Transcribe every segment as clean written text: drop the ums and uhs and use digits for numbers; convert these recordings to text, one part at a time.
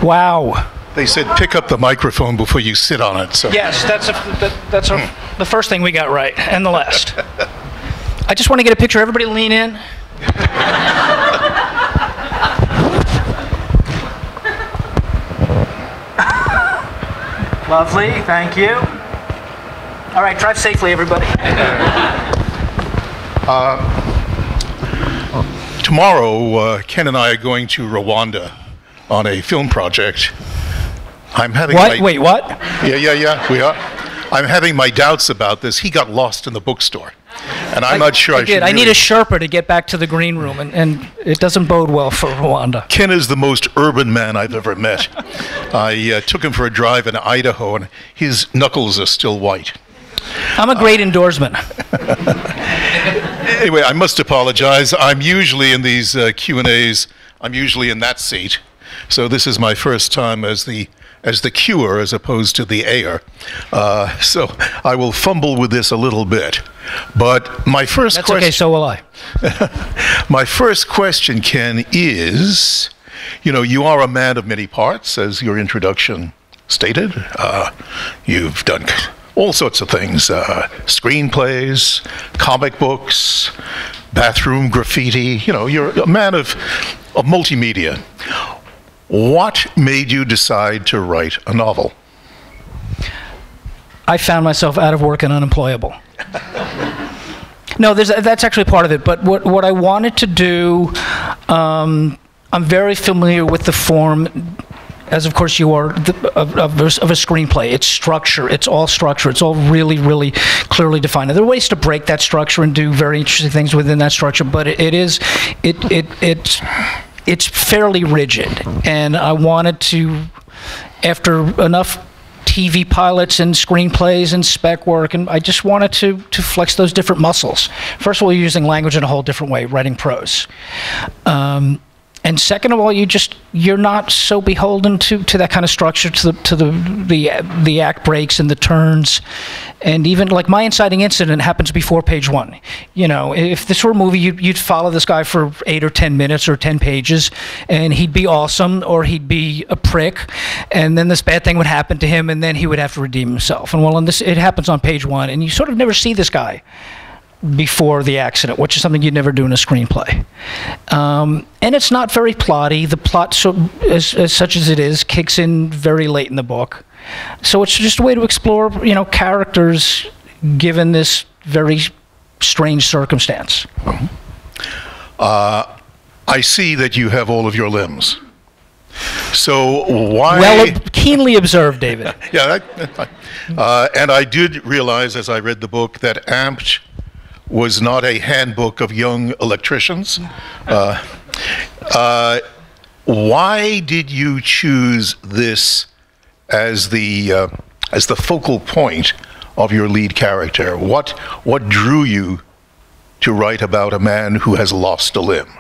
Wow. They said pick up the microphone before you sit on it. So. Yes, that's the first thing we got right, and the last. I just want to get a picture. Everybody lean in. Lovely, thank you. All right, drive safely, everybody. Tomorrow, Ken and I are going to Rwanda on a film project. I'm having what? Wait, what? Yeah, we are. I'm having my doubts about this. He got lost in the bookstore, and I'm not sure I should. I need a Sherpa to get back to the green room, and it doesn't bode well for Rwanda. Ken is the most urban man I've ever met. I took him for a drive in Idaho, and his knuckles are still white. I'm a great endorsement. Anyway, I must apologize. I'm usually in these Q&As, I'm usually in that seat. So this is my first time as the cure as opposed to the air. So I will fumble with this a little bit. But my first question... That's okay, so will I. My first question, Ken, is, you are a man of many parts, as your introduction stated. You've done all sorts of things, screenplays, comic books, bathroom graffiti. You're a man of multimedia. What made you decide to write a novel? I found myself out of work and unemployable. No, that's actually part of it. But what I wanted to do, I'm very familiar with the form, as of course you are, of a screenplay. It's structure. It's all structure. It's all really, really clearly defined. Now, there are ways to break that structure and do very interesting things within that structure, but it's fairly rigid. And I wanted to, after enough TV pilots and screenplays and spec work, and I just wanted to flex those different muscles. First of all, you're using language in a whole different way, writing prose. And second of all, you're not so beholden to that kind of structure, to the act breaks and the turns, and even like my inciting incident happens before page 1. If this were a movie, you'd follow this guy for 8 or 10 minutes or 10 pages, and he'd be awesome or he'd be a prick, and then this bad thing would happen to him, and then he would have to redeem himself. And well, it happens on page 1, and you sort of never see this guy before the accident, which is something you'd never do in a screenplay. And it's not very plotty. The plot, as such as it is, kicks in very late in the book. So it's just a way to explore, characters given this very strange circumstance. I see that you have all of your limbs. So why... Well, keenly observed, David. Yeah, and I did realize as I read the book that Amped was not a handbook of young electricians. Why did you choose this as the focal point of your lead character? What drew you to write about a man who has lost a limb?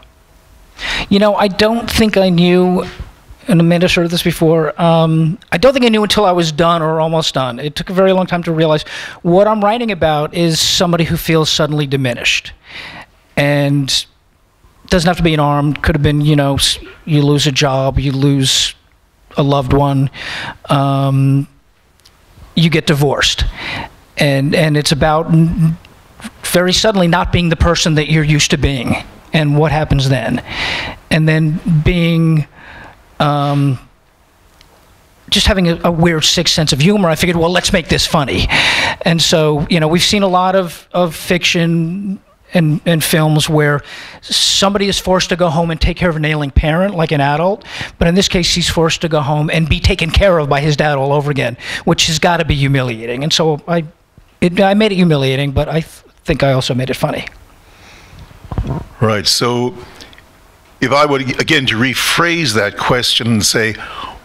I don't think I knew, and Amanda heard this before, I don't think I knew until I was done or almost done. It took a very long time to realize what I'm writing about is somebody who feels suddenly diminished. And it doesn't have to be an arm. Could have been, you lose a job, you lose a loved one, you get divorced. And it's about very suddenly not being the person that you're used to being, and what happens then. And then being... just having a weird sixth sense of humor, I figured, well, let's make this funny. And so, we've seen a lot of fiction and films where somebody is forced to go home and take care of an ailing parent, like an adult, but in this case, he's forced to go home and be taken care of by his dad all over again, which has got to be humiliating. And so I made it humiliating, but I think I also made it funny. Right, so if I were, again, to rephrase that question and say,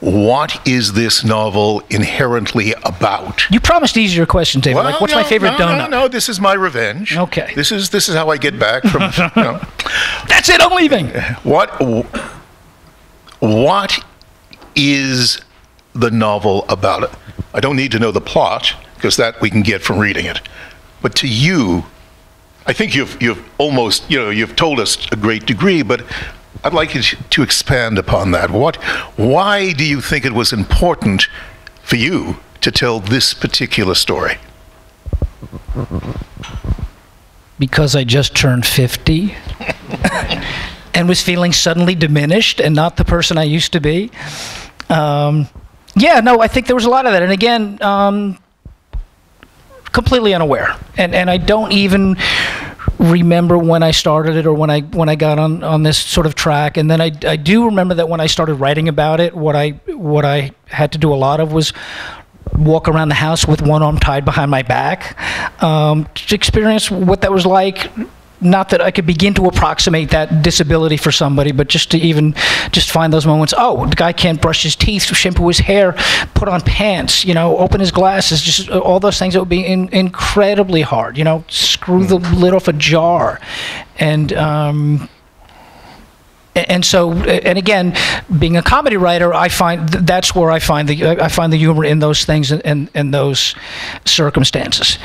what is this novel inherently about? You promised easier questions, David. Well, what's my favorite donut? No, this is my revenge. Okay. This is how I get back from, That's it, I'm leaving. What is the novel about? I don't need to know the plot, because that we can get from reading it. But to you, I think you've almost, you've told us a great degree, but I'd like you to expand upon that. Why do you think it was important for you to tell this particular story? Because I just turned 50 and was feeling suddenly diminished and not the person I used to be. Yeah, no, I think there was a lot of that. And again, completely unaware. And I don't even remember when I started it or when I got on this sort of track. And then I do remember that when I started writing about it, what I had to do a lot of was walk around the house with one arm tied behind my back, to experience what that was like. Not that I could begin to approximate that disability for somebody, but just to even just find those moments. Oh, the guy can't brush his teeth, shampoo his hair, put on pants, open his glasses, just all those things that would be incredibly hard, screw the lid off a jar. And so, and again, being a comedy writer, I find that's where I find the humor in those things and those circumstances.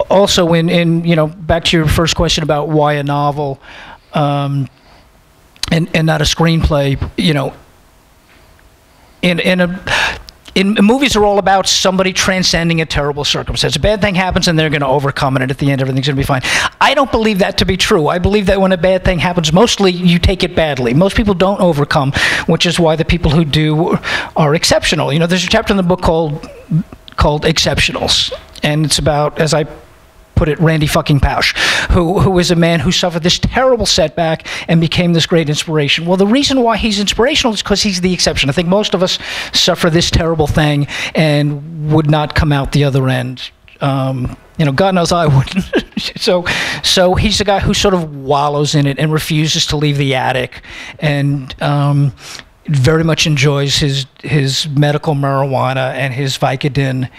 Also, in back to your first question about why a novel, and not a screenplay, in movies are all about somebody transcending a terrible circumstance. A bad thing happens and they're going to overcome it, and at the end everything's going to be fine. I don't believe that to be true. I believe that when a bad thing happens, mostly you take it badly. Most people don't overcome, which is why the people who do are exceptional. There's a chapter in the book called Exceptionals, and it's about, as I put it, Randy fucking Pausch, who is a man who suffered this terrible setback and became this great inspiration. Well, the reason why he's inspirational is because he's the exception. I think most of us suffer this terrible thing and would not come out the other end. God knows I wouldn't. So he's the guy who sort of wallows in it and refuses to leave the attic, and very much enjoys his medical marijuana and his Vicodin,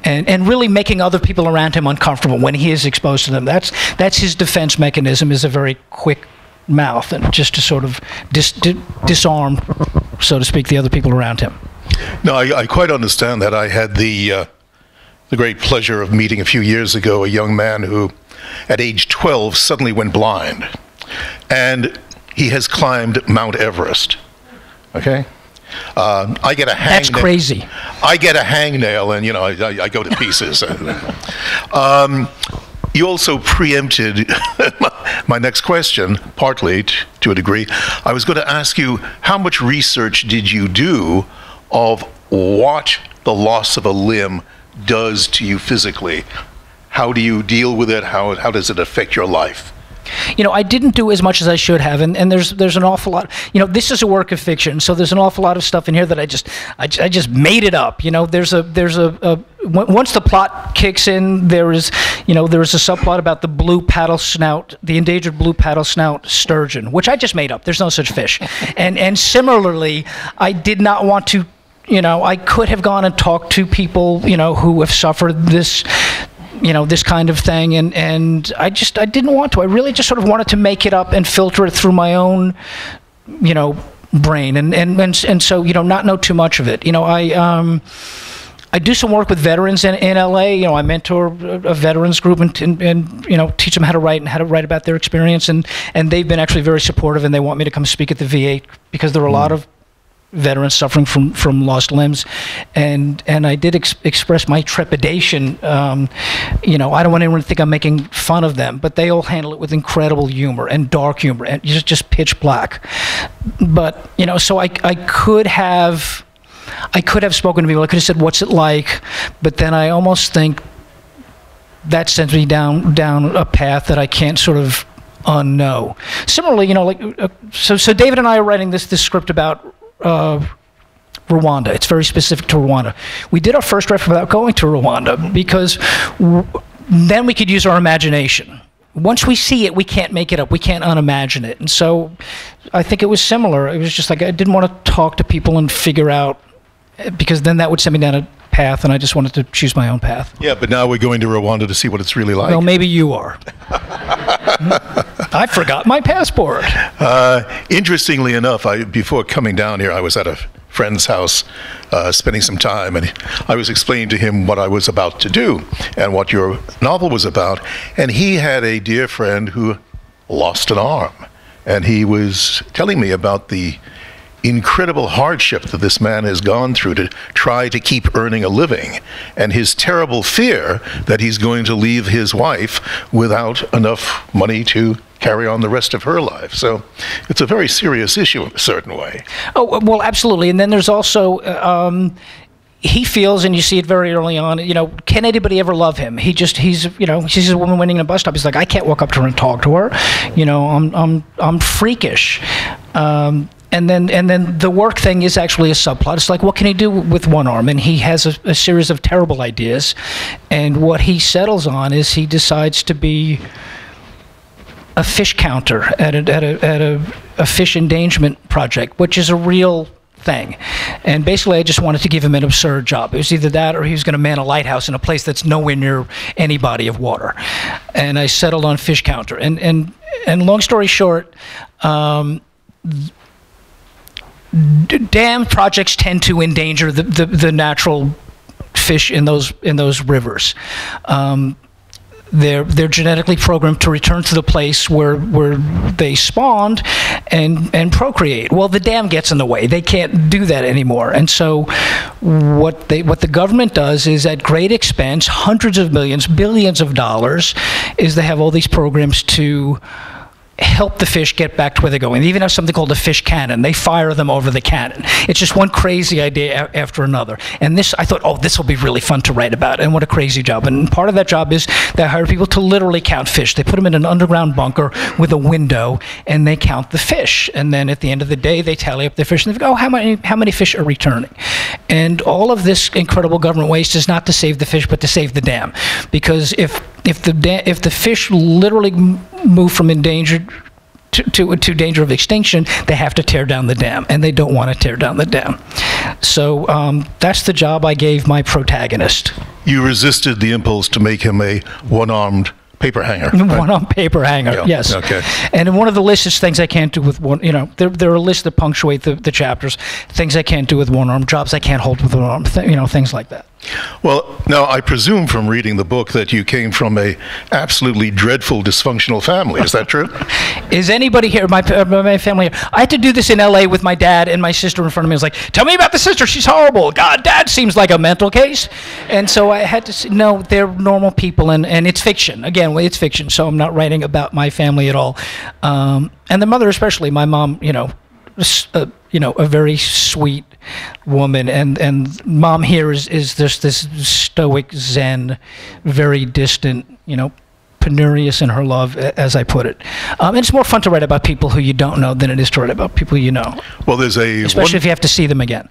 and really making other people around him uncomfortable when he is exposed to them. That's his defense mechanism, is a very quick mouth, and just to sort of disarm, so to speak, the other people around him. No, I quite understand that. I had the great pleasure of meeting a few years ago a young man who, at age 12, suddenly went blind, and he has climbed Mount Everest. Okay, I get a hangnail. That's crazy. I get a hangnail, and I go to pieces. You also preempted my next question, partly to a degree. I was going to ask you, how much research did you do of what the loss of a limb does to you physically? How do you deal with it? How does it affect your life? I didn't do as much as I should have, and there's an awful lot. This is a work of fiction, so there's an awful lot of stuff in here that I just made it up. There's a once the plot kicks in, there is a subplot about the blue paddle snout, the endangered blue paddle snout sturgeon, which I just made up. There's no such fish. And similarly, I did not want to. I could have gone and talked to people who have suffered this. This kind of thing, and I didn't want to. I really just sort of wanted to make it up and filter it through my own, brain, and so not know too much of it. I do some work with veterans in LA. I mentor a veterans group and teach them how to write and how to write about their experience, and they've been actually very supportive, and they want me to come speak at the VA because there are a lot of veterans suffering from lost limbs, and I did express my trepidation. I don't want anyone to think I'm making fun of them, but they all handle it with incredible humor and dark humor and just pitch black. But so I could have spoken to people. I could have said, "What's it like?" But then I almost think that sends me down a path that I can't sort of unknow. Similarly, so David and I are writing this script about Rwanda. It's very specific to Rwanda. We did our first draft without going to Rwanda because then we could use our imagination. Once we see it, we can't make it up. We can't unimagine it. And so I think it was similar. It was just like I didn't want to talk to people and figure out, because then that would send me down a path, and I just wanted to choose my own path. Yeah, but now we're going to Rwanda to see what it's really like. Well, maybe you are. I forgot my passport. Interestingly enough, before coming down here, I was at a friend's house spending some time, and I was explaining to him what I was about to do and what your novel was about, and he had a dear friend who lost an arm. and he was telling me about the incredible hardship that this man has gone through to try to keep earning a living, and his terrible fear that he's going to leave his wife without enough money to carry on the rest of her life. So it's a very serious issue in a certain way. Oh, well, absolutely. And then there's also he feels, and you see it very early on, can anybody ever love him? He sees a woman waiting in a bus stop. He's like, I can't walk up to her and talk to her. I'm freakish. And then the work thing is actually a subplot. It's like, what can he do with one arm? And he has a series of terrible ideas. And what he settles on is he decides to be a fish counter at a fish endangerment project, which is a real thing. And basically, I just wanted to give him an absurd job. It was either that or he was going to man a lighthouse in a place that's nowhere near any body of water. And I settled on fish counter. And long story short, dam projects tend to endanger the natural fish in those rivers. They're genetically programmed to return to the place where they spawned and procreate. Well, the dam gets in the way. They can't do that anymore. And so what the government does is, at great expense, hundreds of millions, billions of dollars, is they have all these programs to help the fish get back to where they're going. They even have something called a fish cannon. They fire them over the cannon. It's just one crazy idea after another. And this, I thought, oh, this will be really fun to write about. And what a crazy job. And part of that job is they hire people to literally count fish. They put them in an underground bunker with a window, and they count the fish. And then at the end of the day, they tally up the fish, and they go, oh, how many fish are returning? And all of this incredible government waste is not to save the fish, but to save the dam. Because if the fish literally move from endangered to danger of extinction, they have to tear down the dam, and they don't want to tear down the dam. So that's the job I gave my protagonist. You resisted the impulse to make him a one-armed paper hanger. One-armed paper hanger, yeah. Yes. Okay. And in one of the lists is things I can't do with one, there are lists that punctuate the chapters, things I can't do with one arm, jobs I can't hold with one arm, things like that. Well, now I presume from reading the book that you came from a absolutely dreadful, dysfunctional family. Is that true? Is anybody here, my family here? I had to do this in LA with my dad and my sister in front of me. I was like, tell me about the sister, she's horrible. God, Dad seems like a mental case. And so I had to say, no, they're normal people, and it's fiction. Again, it's fiction, so I'm not writing about my family at all. And the mother especially, my mom, a very sweet woman, and Mom here is just this stoic Zen, very distant, penurious in her love, as I put it. And it's more fun to write about people who you don't know than it is to write about people you know. Well, especially if you have to see them again.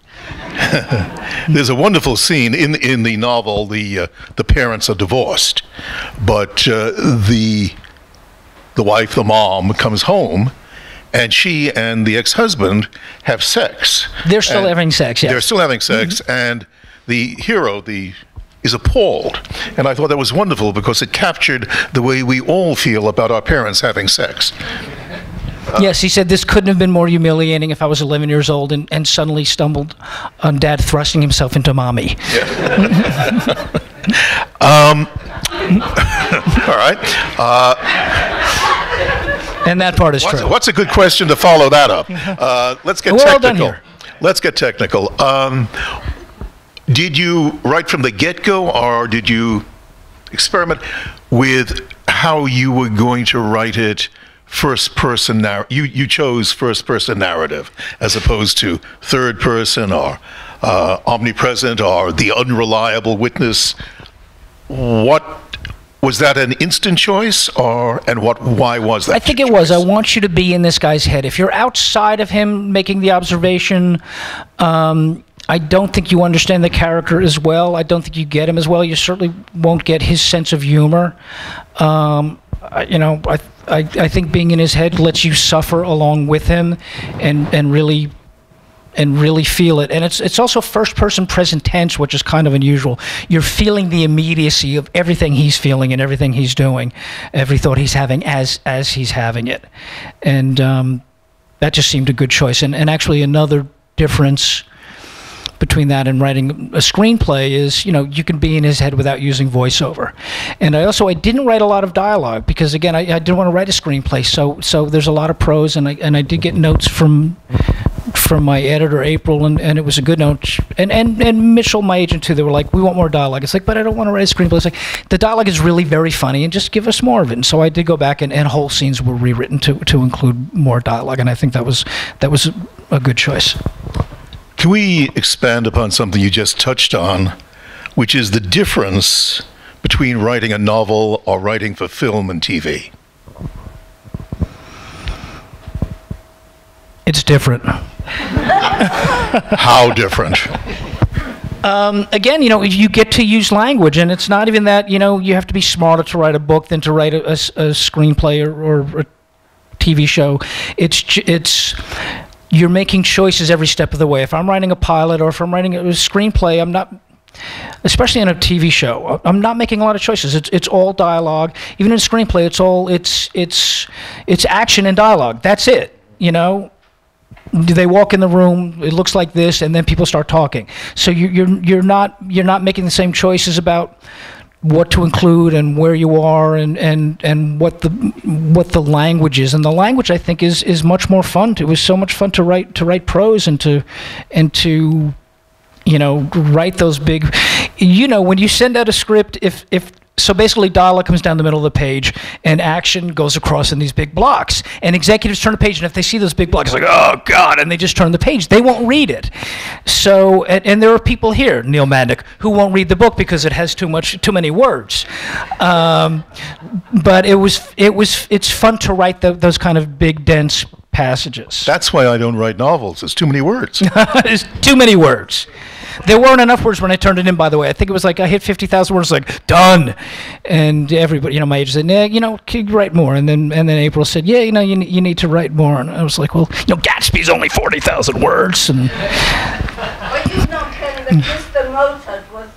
There's a wonderful scene in the novel. The parents are divorced, but the wife, the mom, comes home, and she and the ex-husband have sex. They're still having sex, yes. They're still having sex, and the hero is appalled. And I thought that was wonderful because it captured the way we all feel about our parents having sex. Yes, he said, this couldn't have been more humiliating if I was 11 years old and suddenly stumbled on Dad thrusting himself into Mommy. Yeah. All right. And that part is true. What's a good question to follow that up? Let's get technical. All done here. Let's get technical. Did you write from the get-go, or did you experiment with how you were going to write it first-person narrative? You chose first-person narrative as opposed to third-person or omnipresent or the unreliable witness. Was that an instant choice, why was that? I think it was. I want you to be in this guy's head. If you're outside of him making the observation, I don't think you understand the character as well. I don't think you get him as well. You certainly won't get his sense of humor. I think being in his head lets you suffer along with him and really feel it. And it's also first-person present tense, which is kind of unusual. You're feeling the immediacy of everything he's feeling and everything he's doing, every thought he's having as he's having it. And that just seemed a good choice. And actually another difference between that and writing a screenplay is, you can be in his head without using voiceover. And I didn't write a lot of dialogue because, again, I didn't want to write a screenplay. So there's a lot of prose, and I did get notes from my editor, April, and it was a good note. And Mitchell, my agent, too, they were like, we want more dialogue. It's like, but I don't want to write a screenplay. It's like, the dialogue is really very funny, and just give us more of it. And so I did go back, and whole scenes were rewritten to include more dialogue, and I think that was a good choice. Can we expand upon something you just touched on, which is the difference between writing a novel or writing for film and TV? It's different. How different? Again, you get to use language, and it's not even that, you have to be smarter to write a book than to write a screenplay or a TV show. It's you're making choices every step of the way. If I'm writing a pilot or if I'm writing a screenplay, I'm not, especially in a TV show, I'm not making a lot of choices. It's all dialogue. Even in a screenplay, it's action and dialogue. That's it, They walk in the room, it looks like this, and then people start talking. So you're not making the same choices about what to include and where you are and what the language is. And the language, I think, is much more fun. It was so much fun to write prose and to write those big, when you send out a script, so basically dialogue comes down the middle of the page and action goes across in these big blocks, and executives turn the page, and if they see those big blocks, it's like, oh God, and they just turn the page. They won't read it. So, and there are people here, Neil Madnick, who won't read the book because it has too many words. But it's fun to write those kind of big, dense passages. That's why I don't write novels. It's too many words. It's too many words. There weren't enough words when I turned it in, by the way. I think it was like I hit 50,000 words, like, done. And everybody, my agent said, yeah, can you write more? And then April said, yeah, you need to write more. And I was like, well, Gatsby's only 40,000 words. And But you know, Ken, that Mr. Mozart was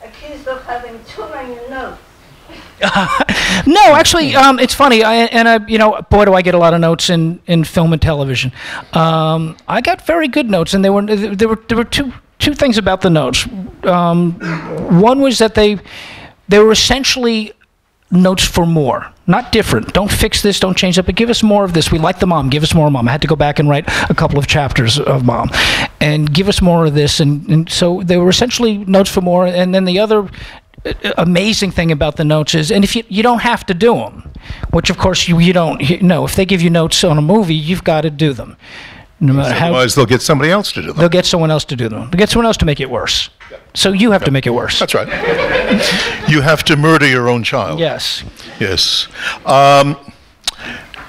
accused of having too many notes. No, actually, it's funny. Boy, do I get a lot of notes in film and television. I got very good notes, and there were two things about the notes. One was that they were essentially notes for more, not different. Don't fix this, don't change that, but give us more of this. We like the mom, give us more Mom. I had to go back and write a couple of chapters of Mom, and give us more of this. And so they were essentially notes for more. And then the other amazing thing about the notes is, and if you don't have to do them, which of course you don't know. If they give you notes on a movie, you've got to do them. No matter how, otherwise they'll get somebody else to do them. They'll get someone else to do them. They'll get someone else to make it worse. So you have to make it worse. That's right. You have to murder your own child. Yes. Yes.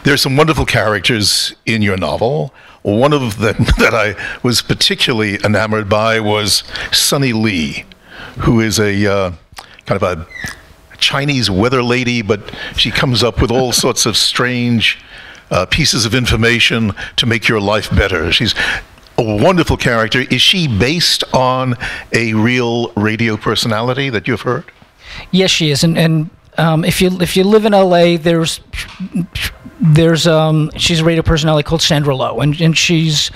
There's some wonderful characters in your novel. One of them that I was particularly enamored by was Sunny Lee, who is a kind of a Chinese weather lady, but she comes up with all sorts of strange pieces of information to make your life better. She's a wonderful character. Is she based on a real radio personality that you've heard? Yes, she is. And if you live in LA, she's a radio personality called Sandra Lowe, and she's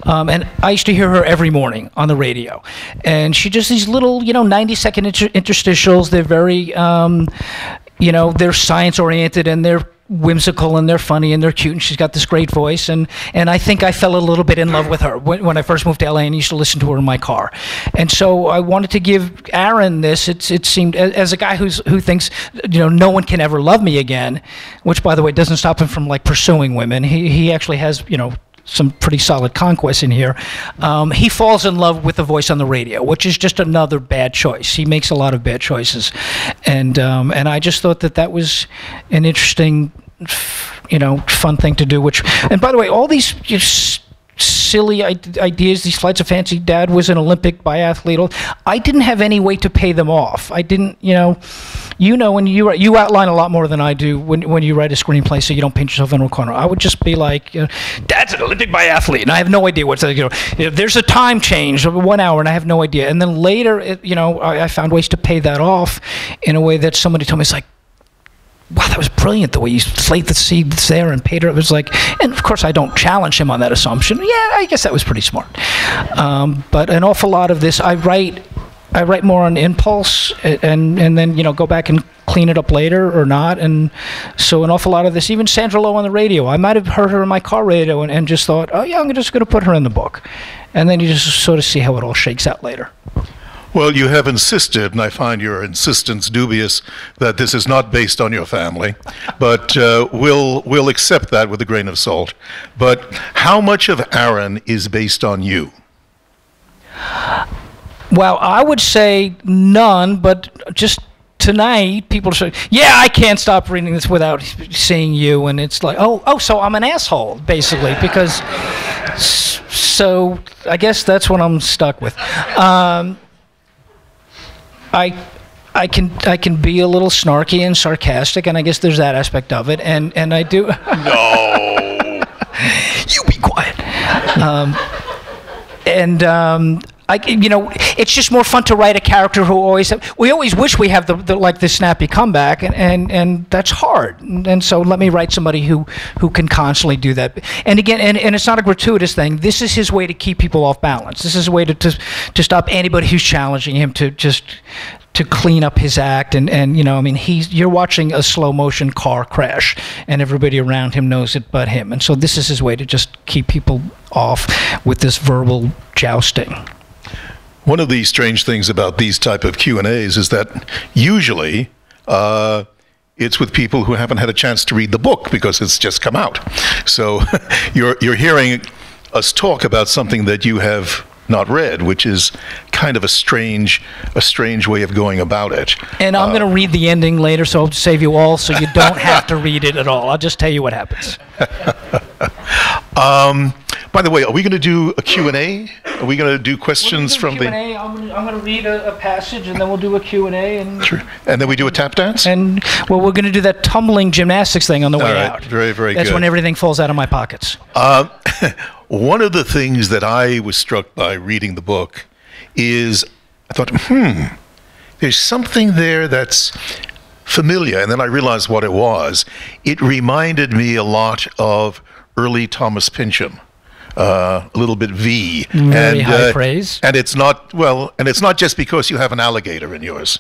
and I used to hear her every morning on the radio, and she does these little 90-second interstitials. They're very they're science oriented, and they're whimsical, and they're funny, and they're cute, and she's got this great voice, and I think I fell a little bit in love with her when I first moved to LA and used to listen to her in my car. And so I wanted to give Aaron this. It seemed, as a guy who thinks no one can ever love me again, which by the way doesn't stop him from pursuing women. He actually has some pretty solid conquests in here. He falls in love with the voice on the radio, which is just another bad choice. He makes a lot of bad choices, and I just thought that was an interesting, fun thing to do. And by the way, all these silly ideas, these flights of fancy. Dad was an Olympic biathlete. I didn't have any way to pay them off. I didn't, when you outline a lot more than I do when you write a screenplay, so you don't paint yourself into a corner. I would just be like, Dad's an Olympic biathlete, and I have no idea what's there's a time change of 1 hour, and I have no idea. And then later, I found ways to pay that off in a way that somebody told me, it's like, wow, that was brilliant, the way you slayed the seeds there and paid her. It was like, and of course I don't challenge him on that assumption. Yeah, I guess that was pretty smart. But an awful lot of this, I write more on impulse, and then, you know, go back and clean it up later or not. And so an awful lot of this, even Sandra Lowe on the radio, I might have heard her in my car radio and just thought, oh yeah, I'm just going to put her in the book. And then you just sort of see how it all shakes out later. Well, you have insisted, and I find your insistence dubious, that this is not based on your family, but we'll accept that with a grain of salt. But how much of Aaron is based on you? Well, I would say none, but just tonight, people say, yeah, I can't stop reading this without seeing you, and it's like, oh, so I'm an asshole, basically, because, so I guess that's what I'm stuck with. I can be a little snarky and sarcastic, and I guess there's that aspect of it, and I do. No. You be quiet. You know, it's just more fun to write a character who we always wish we have the snappy comeback, and that's hard. And so let me write somebody who can constantly do that. And again, and it's not a gratuitous thing. This is his way to keep people off balance. This is a way to stop anybody who's challenging him to clean up his act. And you know, I mean, you're watching a slow motion car crash, and everybody around him knows it but him. And so this is his way to just keep people off with this verbal jousting. One of the strange things about these type of Q&As is that usually it's with people who haven't had a chance to read the book because it's just come out. So you're hearing us talk about something that you have not read, which is kind of a strange way of going about it. And I'm going to read the ending later, so I'll save you all, so you don't have to read it at all. I'll just tell you what happens. By the way, are we going to do a Q&A? Are we going to do questions from the... I'm going to read a passage, and then we'll do a Q&A. And sure. And then we do a tap dance? And, well, we're going to do that tumbling gymnastics thing on the way out. Very, very good. That's when everything falls out of my pockets. One of the things that I was struck by reading the book is I thought, there's something there that's familiar. And then I realized what it was. It reminded me a lot of early Thomas Pynchon. A little bit V. Very high praise. And it's not, well, and it's not just because you have an alligator in yours.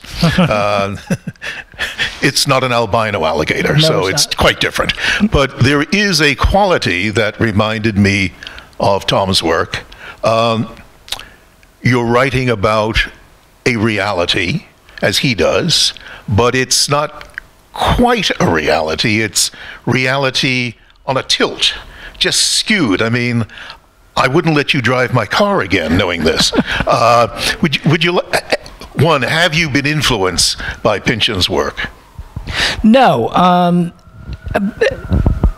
It's not an albino alligator, no, so it's quite different. But there is a quality that reminded me of Tom's work. You're writing about a reality, as he does, but it's not quite a reality. It's reality on a tilt. Just skewed. I mean, I wouldn't let you drive my car again knowing this. Would you, one, have you been influenced by Pynchon's work? No,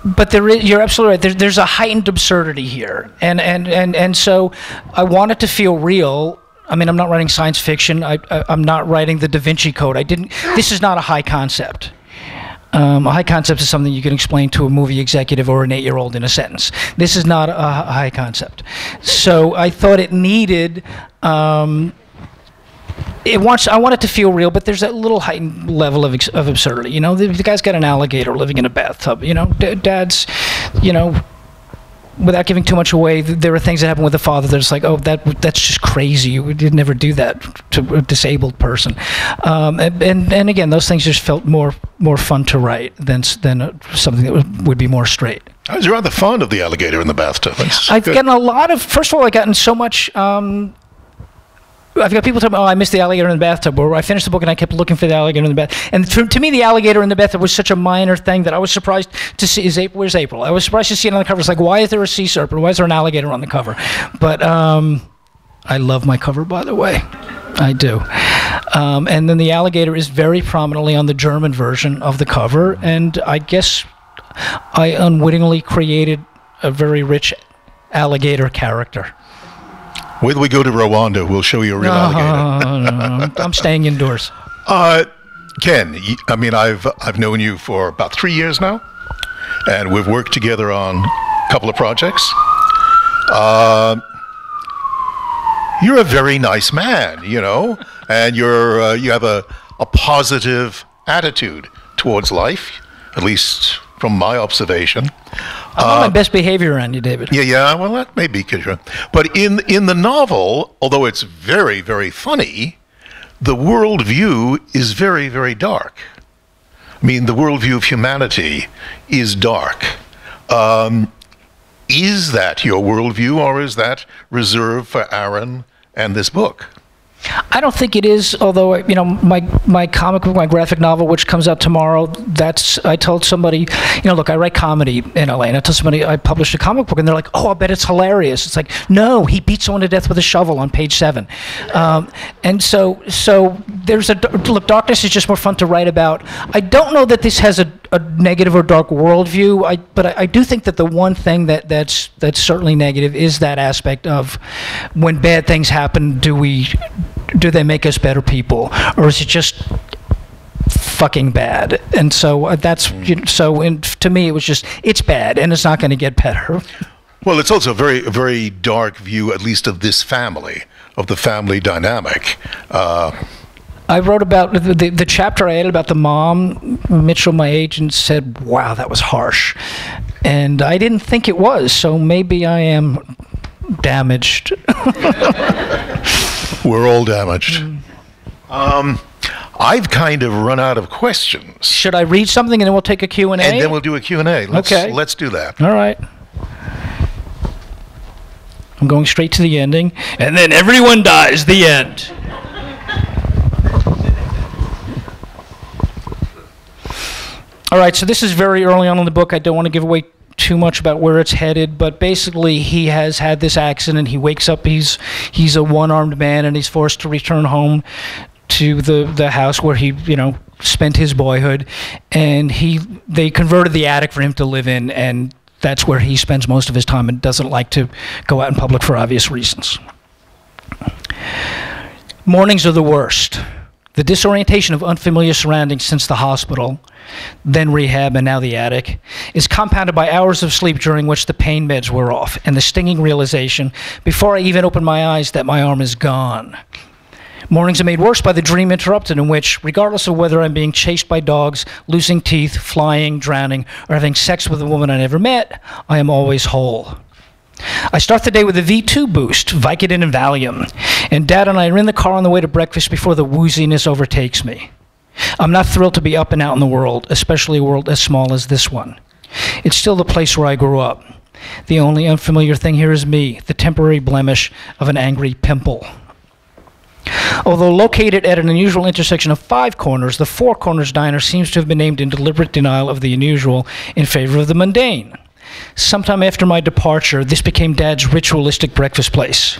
but you're absolutely right. There's a heightened absurdity here, and so I want it to feel real. I mean, I'm not writing science fiction. I'm not writing the Da Vinci Code. This is not a high concept. A high concept is something you can explain to a movie executive or an 8-year-old in a sentence. This is not a high concept. So I thought it needed, I want it to feel real, but there's that little heightened level of absurdity. You know, the guy's got an alligator living in a bathtub. You know, dad's, you know, without giving too much away, there are things that happen with the father that's like, oh, that's just crazy. We did never do that to a disabled person. And again, those things just felt more fun to write than something that would be more straight. I was rather fond of the alligator in the bathtub. I've gotten a lot of, first of all, I've gotten so much, I've got people telling me, oh, I missed the alligator in the bathtub, or I finished the book and I kept looking for the alligator in the bathtub. And to me, the alligator in the bathtub was such a minor thing that I was surprised to see. Where's April? I was surprised to see it on the cover. It's like, why is there a sea serpent? Why is there an alligator on the cover? But I love my cover, by the way. I do. And then the alligator is very prominently on the German version of the cover, and I guess I unwittingly created a very rich alligator character. Wait till we go to Rwanda, we'll show you a real alligator. No, I'm staying indoors. Ken, I mean, I've known you for about 3 years now, and we've worked together on a couple of projects. You're a very nice man, you know, and you have a positive attitude towards life, at least from my observation. I'm on my best behavior around you, David. Yeah, well, that may be true. But in the novel, although it's very, very funny, the worldview is very, very dark. I mean, the worldview of humanity is dark. Is that your worldview, or is that reserved for Aaron and this book? I don't think it is, although, you know, my comic book, my graphic novel, which comes out tomorrow, I told somebody, you know, look, I write comedy in LA, and I told somebody I published a comic book, and they're like, oh, I bet it's hilarious. It's like, no, he beat someone to death with a shovel on page 7. And so there's look, darkness is just more fun to write about. I don't know that this has a negative or dark worldview, but I do think that the one thing that's certainly negative is that aspect of when bad things happen, do they make us better people, or is it just fucking bad? And so that's to me it was just, it's bad and it's not going to get better. Well, it's also a very dark view, at least of this family, of the family dynamic. I wrote about the chapter I added about the mom. Mitchell, my agent, said, wow, that was harsh. And I didn't think it was, so maybe I am damaged. We're all damaged. I've kind of run out of questions. Should I read something and then we'll take a Q&A? And then we'll do a Q&A. Okay. Let's do that. All right. I'm going straight to the ending. And then everyone dies, the end. All right, so this is very early on in the book. I don't want to give away too much about where it's headed, but basically he has had this accident. He wakes up, he's a one-armed man, and he's forced to return home to the house where he, you know, spent his boyhood, and they converted the attic for him to live in, and that's where he spends most of his time and doesn't like to go out in public for obvious reasons. Mornings are the worst. The disorientation of unfamiliar surroundings since the hospital, then rehab, and now the attic, is compounded by hours of sleep during which the pain meds were off, and the stinging realization, before I even open my eyes, that my arm is gone. Mornings are made worse by the dream interrupted, in which, regardless of whether I'm being chased by dogs, losing teeth, flying, drowning, or having sex with a woman I never met, I am always whole. I start the day with a V2 boost, Vicodin and Valium, and Dad and I are in the car on the way to breakfast before the wooziness overtakes me. I'm not thrilled to be up and out in the world, especially a world as small as this one. It's still the place where I grew up. The only unfamiliar thing here is me, the temporary blemish of an angry pimple. Although located at an unusual intersection of 5 corners, the 4 Corners Diner seems to have been named in deliberate denial of the unusual in favor of the mundane. Sometime after my departure, this became Dad's ritualistic breakfast place.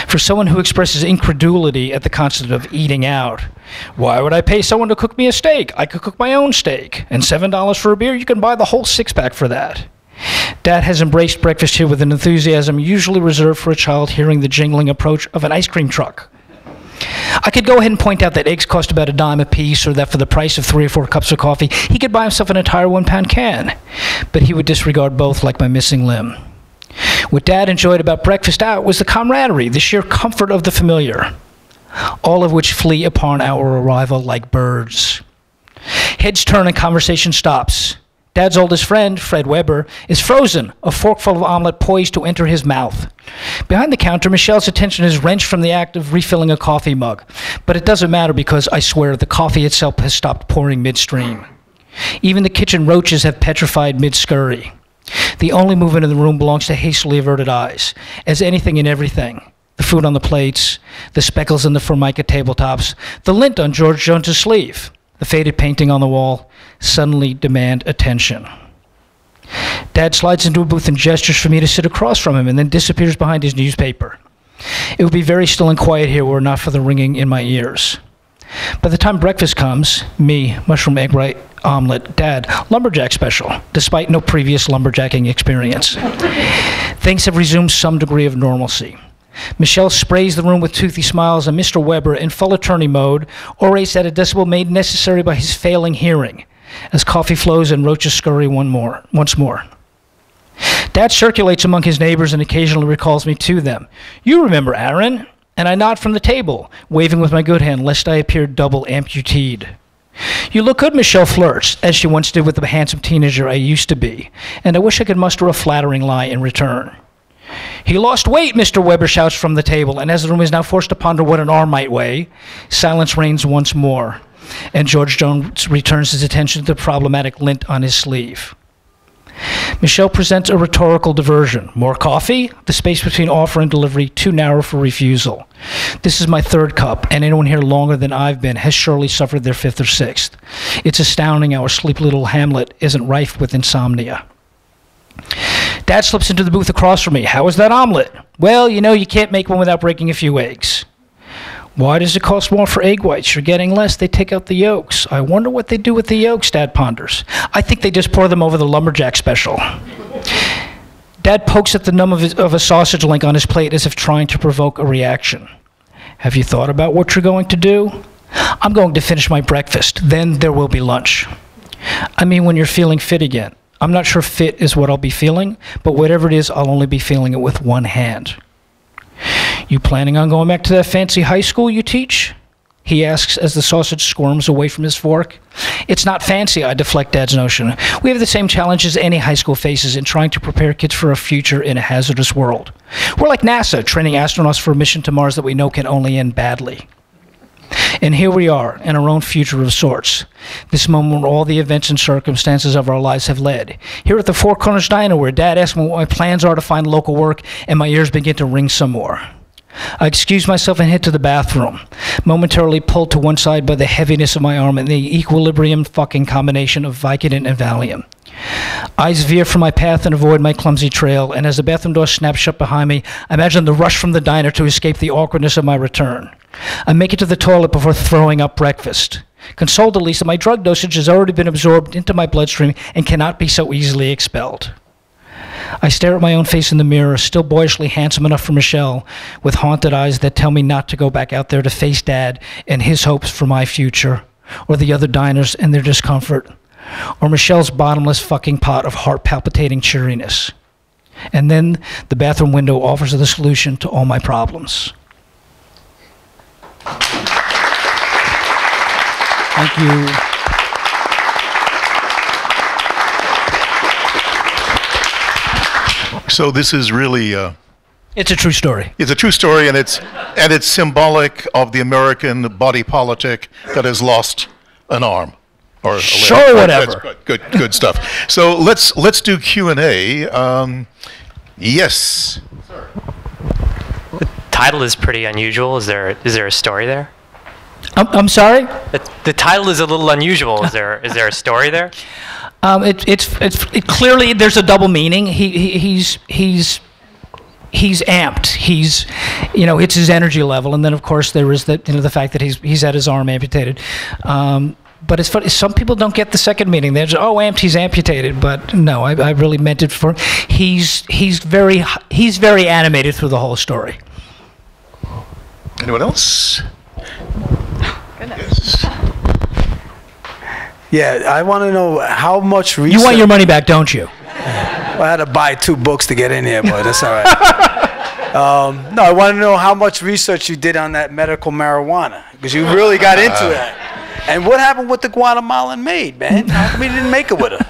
For someone who expresses incredulity at the concept of eating out, why would I pay someone to cook me a steak? I could cook my own steak. And $7 for a beer, you can buy the whole 6-pack for that. Dad has embraced breakfast here with an enthusiasm usually reserved for a child hearing the jingling approach of an ice cream truck. I could go ahead and point out that eggs cost about $0.10 a piece, or that for the price of 3 or 4 cups of coffee, he could buy himself an entire 1-pound can. But he would disregard both like my missing limb. What Dad enjoyed about breakfast out was the camaraderie, the sheer comfort of the familiar, all of which flee upon our arrival like birds. Heads turn and conversation stops. Dad's oldest friend, Fred Weber, is frozen, a forkful of omelet poised to enter his mouth. Behind the counter, Michelle's attention is wrenched from the act of refilling a coffee mug. But it doesn't matter because, I swear, the coffee itself has stopped pouring midstream. Even the kitchen roaches have petrified mid-scurry. The only movement in the room belongs to hastily averted eyes, as anything and everything. The food on the plates, the speckles in the Formica tabletops, the lint on George Jones's sleeve, the faded painting on the wall, suddenly demand attention. Dad slides into a booth and gestures for me to sit across from him, and then disappears behind his newspaper. It would be very still and quiet here were it not for the ringing in my ears. By the time breakfast comes, me, mushroom egg white omelet, Dad, lumberjack special, despite no previous lumberjacking experience. Things have resumed some degree of normalcy. Michelle sprays the room with toothy smiles, and Mr. Weber, in full attorney mode, orates at a decibel made necessary by his failing hearing, as coffee flows and roaches scurry once more. Dad circulates among his neighbors and occasionally recalls me to them. You remember Aaron? And I nod from the table, waving with my good hand lest I appear double amputeed. You look good, Michelle flirts, as she once did with the handsome teenager I used to be, and I wish I could muster a flattering lie in return. He lost weight, Mr. Weber shouts from the table, and as the room is now forced to ponder what an arm might weigh, silence reigns once more, and George Jones returns his attention to the problematic lint on his sleeve. Michelle presents a rhetorical diversion. More coffee? The space between offer and delivery too narrow for refusal. This is my third cup, and anyone here longer than I've been has surely suffered their fifth or sixth. It's astounding our sleepy little hamlet isn't rife with insomnia. Dad slips into the booth across from me. How is that omelet? Well, you know, you can't make one without breaking a few eggs. Why does it cost more for egg whites? You're getting less. They take out the yolks. I wonder what they do with the yolks, Dad ponders. I think they just pour them over the lumberjack special. Dad pokes at the numb of a sausage link on his plate as if trying to provoke a reaction. Have you thought about what you're going to do? I'm going to finish my breakfast. Then there will be lunch. I mean, when you're feeling fit again. I'm not sure fit is what I'll be feeling, but whatever it is, I'll only be feeling it with one hand. You planning on going back to that fancy high school you teach? He asks as the sausage squirms away from his fork. It's not fancy, I deflect Dad's notion. We have the same challenges any high school faces in trying to prepare kids for a future in a hazardous world. We're like NASA, training astronauts for a mission to Mars that we know can only end badly. And here we are, in our own future of sorts. This moment when all the events and circumstances of our lives have led. Here at the Four Corners Diner, where Dad asks me what my plans are to find local work, and my ears begin to ring some more. I excuse myself and head to the bathroom, momentarily pulled to one side by the heaviness of my arm and the equilibrium fucking combination of Vicodin and Valium. Eyes veer from my path and avoid my clumsy trail, and as the bathroom door snaps shut behind me, I imagine the rush from the diner to escape the awkwardness of my return. I make it to the toilet before throwing up breakfast, consoled at least that my drug dosage has already been absorbed into my bloodstream and cannot be so easily expelled. I stare at my own face in the mirror, still boyishly handsome enough for Michelle, with haunted eyes that tell me not to go back out there to face Dad and his hopes for my future, or the other diners and their discomfort, or Michelle's bottomless fucking pot of heart-palpitating cheeriness. And then the bathroom window offers the solution to all my problems. Thank you. So this is really It's a true story. it's a true story, and it's symbolic of the American body politic that has lost an arm or a leg. Sure, whatever. That's good stuff. So let's do Q&A. Yes. The title is pretty unusual. Is there a story there? I'm sorry? The title is a little unusual. Is there a story there? It clearly there's a double meaning. He's amped. He's, it's his energy level, and then of course there is the fact that he's had his arm amputated. But it's funny. Some people don't get the second meaning. They're just, amped. He's amputated. But no, I really meant it for. He's very animated through the whole story. Anyone else? Goodness. Yeah, I want to know how much research. You want your money back, don't you? Well, I had to buy 2 books to get in here, but that's all right. No, I want to know how much research you did on that medical marijuana, because you really got into that. And what happened with the Guatemalan maid, man? How come he didn't make it with her?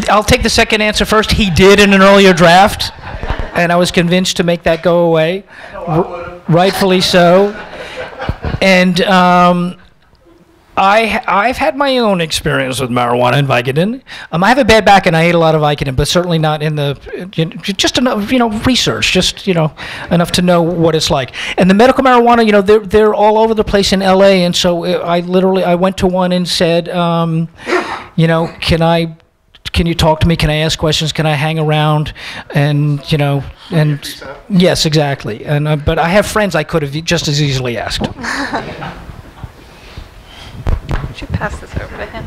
I'll take the second answer first. He did in an earlier draft, and I was convinced to make that go away. Rightfully so. And I've had my own experience with marijuana and Vicodin. I have a bad back and I ate a lot of Vicodin, but certainly not in just enough, research, just, enough to know what it's like. And the medical marijuana, they're all over the place in LA. And so I went to one and said, can you talk to me? Can I ask questions? Can I hang around? And, yes, exactly. And, but I have friends I could have just as easily asked. Would you pass this over to him?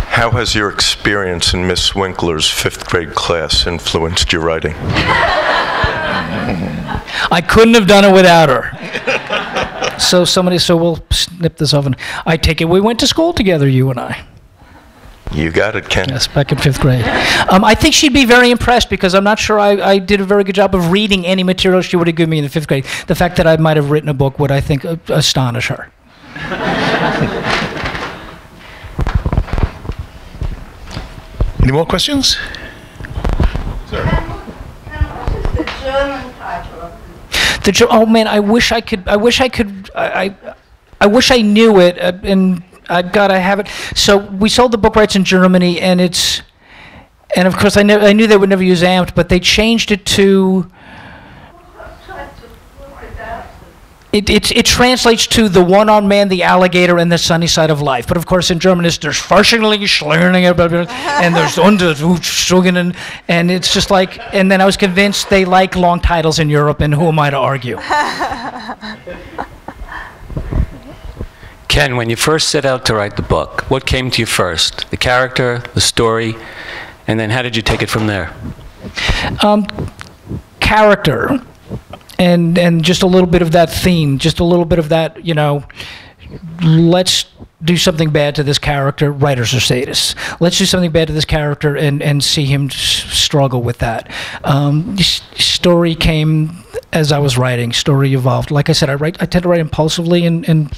How has your experience in Miss Winkler's 5th grade class influenced your writing? I couldn't have done it without her. So we'll snip this off. And I take it we went to school together, you and I. You got it, Ken. Yes, back in 5th grade. I think she'd be very impressed because I'm not sure I did a very good job of reading any material she would have given me in the 5th grade. The fact that I might have written a book would, I think, astonish her. Any more questions? Sir. What is the German title of it? Oh man, I wish I could. I wish I knew it, and I've got to have it. So we sold the book rights in Germany, and of course I knew they would never use amped, but they changed it to. It translates to the one-armed man, the alligator, and the sunny side of life. But of course, in German, there's Forschunglich, Schlerning, and there's Untersuchungen, and it's just like. And then I was convinced they like long titles in Europe, and who am I to argue? Ken, when you first set out to write the book, what came to you first? The character, the story, and then how did you take it from there? Character. And just a little bit of that theme, just a little bit of that, let's do something bad to this character. Writers are sadists. Let's do something bad to this character and see him struggle with that. Story came as I was writing. Story evolved. Like I said, I tend to write impulsively, and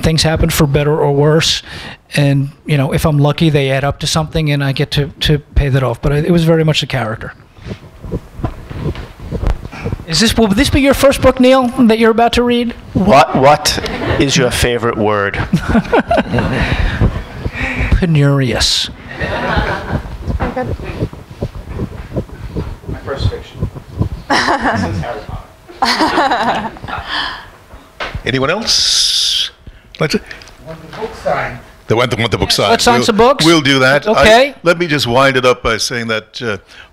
things happen for better or worse. And if I'm lucky, they add up to something, and I get to pay that off. But it was very much the character. Will this be your first book, Neil, that you're about to read? What is your favorite word? Penurious. My first fiction. Since Harry Potter. Anyone else? Want the book signed. They want the book signed. Let's sign some books. We'll do that. Okay. Let me just wind it up by saying that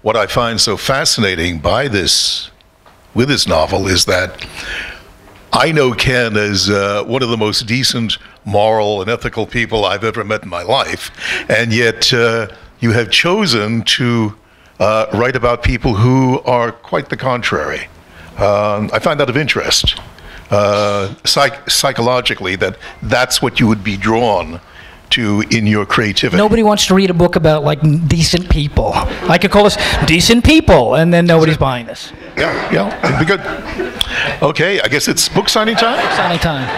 what I find so fascinating with this novel is that I know Ken as one of the most decent, moral, and ethical people I've ever met in my life, and yet you have chosen to write about people who are quite the contrary. I find that of interest. Psychologically, that's what you would be drawn to in your creativity. Nobody wants to read a book about decent people. I could call this Decent People, and then nobody's buying this. Yeah, it'd be good. Okay, I guess it's book signing time? Signing time.